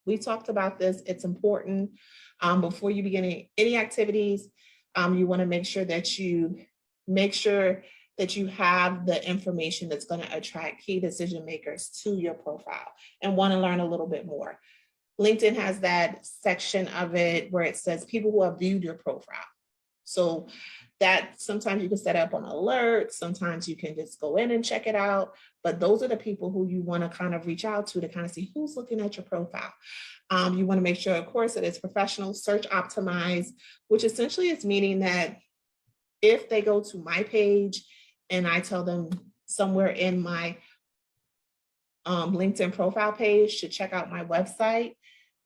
We talked about this. It's important. Before you begin any activities, you want to make sure that you have the information that's going to attract key decision makers to your profile and want to learn a little bit more. LinkedIn has that section of it where it says people who have viewed your profile. So that sometimes you can set up on alert, sometimes you can just go in and check it out, but those are the people who you want to kind of reach out to kind of see who's looking at your profile. You want to make sure, of course, that it's professional, search optimized, which essentially is meaning that if they go to my page and I tell them somewhere in my LinkedIn profile page to check out my website,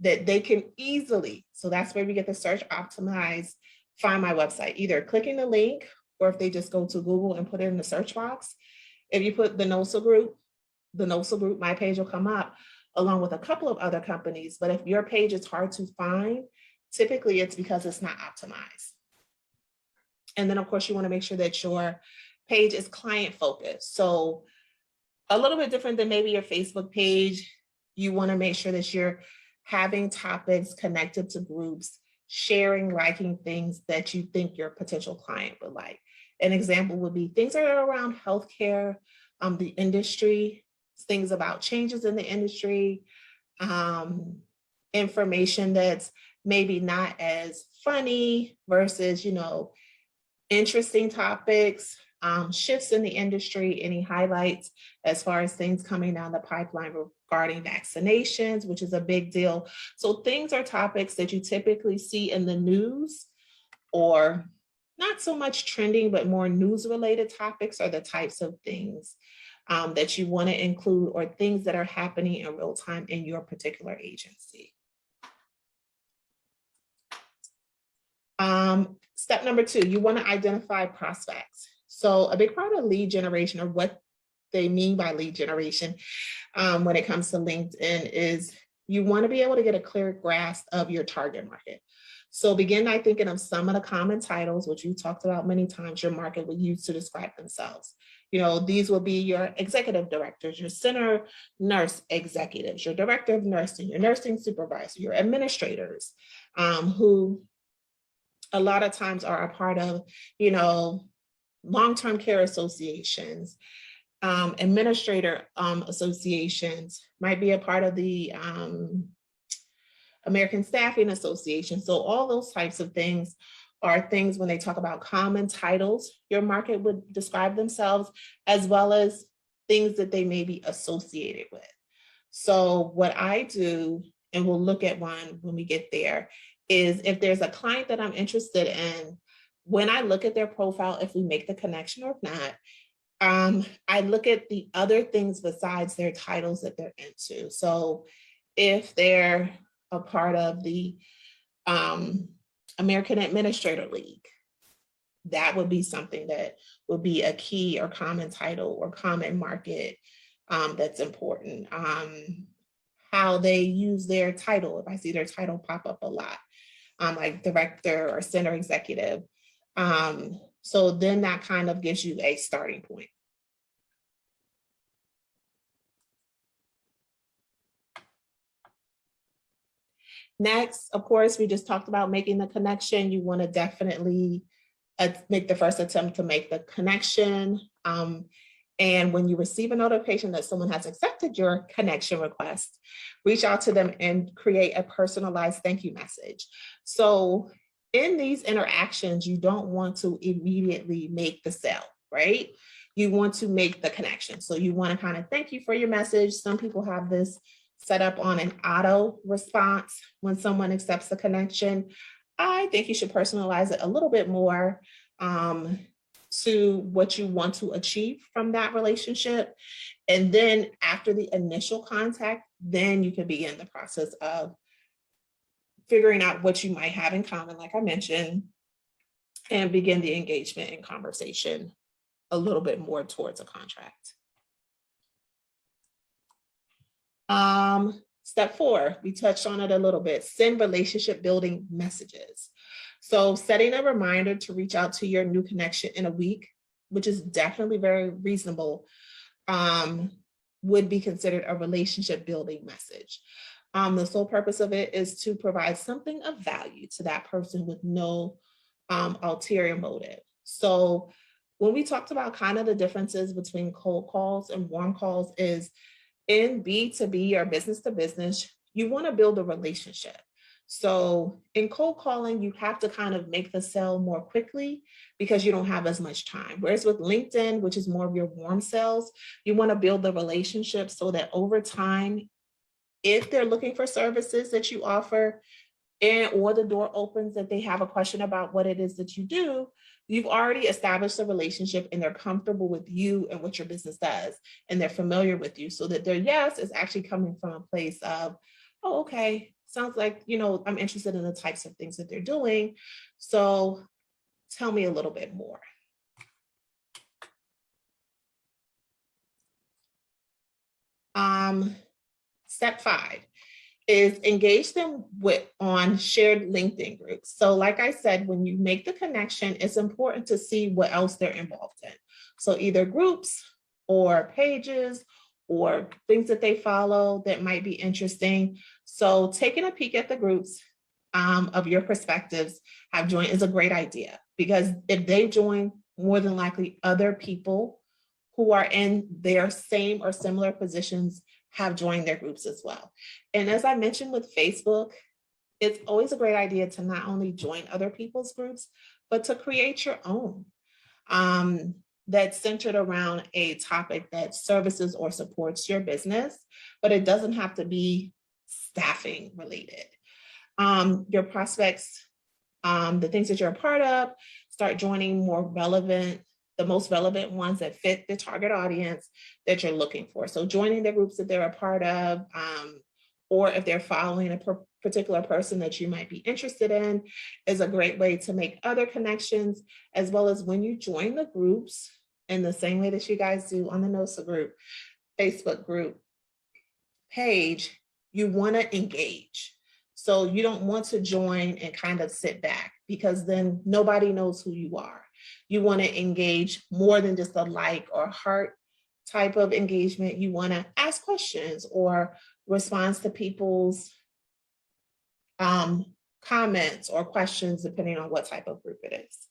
that they can easily, so that's where we get the search optimized, find my website, either clicking the link or if they just go to Google and put it in the search box. If you put the NOSA group, my page will come up along with a couple of other companies. But if your page is hard to find, typically it's because it's not optimized. And then of course you want to make sure that your page is client focused. So a little bit different than maybe your Facebook page, you want to make sure that you're having topics connected to groups, sharing, liking things that you think your potential client would like. An example would be things that are around healthcare, the industry, things about changes in the industry, information that's maybe not as funny versus, interesting topics, shifts in the industry, any highlights as far as things coming down the pipeline regarding vaccinations, which is a big deal. So things are topics that you typically see in the news, or not so much trending, but more news related topics are the types of things that you want to include, or things that are happening in real time in your particular agency. Step number 2, you want to identify prospects. So a big part of lead generation, or what they mean by lead generation when it comes to LinkedIn, is you want to be able to get a clear grasp of your target market. So begin by thinking of some of the common titles, which you talked about many times, your market will use to describe themselves. These will be your executive directors, your center nurse executives, your director of nursing, your nursing supervisor, your administrators, who a lot of times are a part of, long-term care associations, administrator associations, might be a part of the American Staffing Association. So all those types of things are things when they talk about common titles, your market would describe themselves, as well as things that they may be associated with. So what I do, and we'll look at one when we get there, is if there's a client that I'm interested in, when I look at their profile, if we make the connection or not, I look at the other things besides their titles that they're into. So if they're a part of the American Administrator League, that would be something that would be a key or common title or common market that's important. How they use their title, if I see their title pop up a lot, like director or center executive. So then that kind of gives you a starting point. Next, of course, we just talked about making the connection. You want to definitely make the first attempt to make the connection. And when you receive a notification that someone has accepted your connection request, reach out to them and create a personalized thank you message. So in these interactions, you don't want to immediately make the sale, right? You want to make the connection. So you want to kind of thank you for your message. Some people have this set up on an auto response when someone accepts the connection. I think you should personalize it a little bit more to what you want to achieve from that relationship. And then after the initial contact, then you can begin the process of figuring out what you might have in common, like I mentioned, and begin the engagement and conversation a little bit more towards a contract. Step 4, we touched on it a little bit, send relationship building messages. So setting a reminder to reach out to your new connection in a week, which is definitely very reasonable, would be considered a relationship building message. The sole purpose of it is to provide something of value to that person with no ulterior motive. So when we talked about kind of the differences between cold calls and warm calls is in B2B or business to business, you want to build a relationship. So in cold calling, you have to kind of make the sale more quickly because you don't have as much time. Whereas with LinkedIn, which is more of your warm sales, you want to build the relationship so that over time, if they're looking for services that you offer, and or the door opens that they have a question about what it is that you do, you've already established a relationship and they're comfortable with you and what your business does, and they're familiar with you, so that their yes is actually coming from a place of, oh, okay, sounds like, I'm interested in the types of things that they're doing. So tell me a little bit more. Step 5 is engage them on shared LinkedIn groups. So like I said, when you make the connection, it's important to see what else they're involved in. So either groups or pages or things that they follow that might be interesting. So taking a peek at the groups of your perspectives have joined is a great idea, because if they join, more than likely other people who are in their same or similar positions have joined their groups as well. And as I mentioned with Facebook, it's always a great idea to not only join other people's groups, but to create your own that's centered around a topic that services or supports your business, but it doesn't have to be staffing related. Your prospects, the things that you're a part of, start joining the most relevant ones that fit the target audience that you're looking for. So joining the groups that they're a part of, or if they're following a particular person that you might be interested in, is a great way to make other connections, as well as when you join the groups in the same way that you guys do on the NOSA group, Facebook group page, you want to engage. So you don't want to join and kind of sit back, because then nobody knows who you are. You want to engage more than just a like or heart type of engagement. You want to ask questions or respond to people's comments or questions, depending on what type of group it is.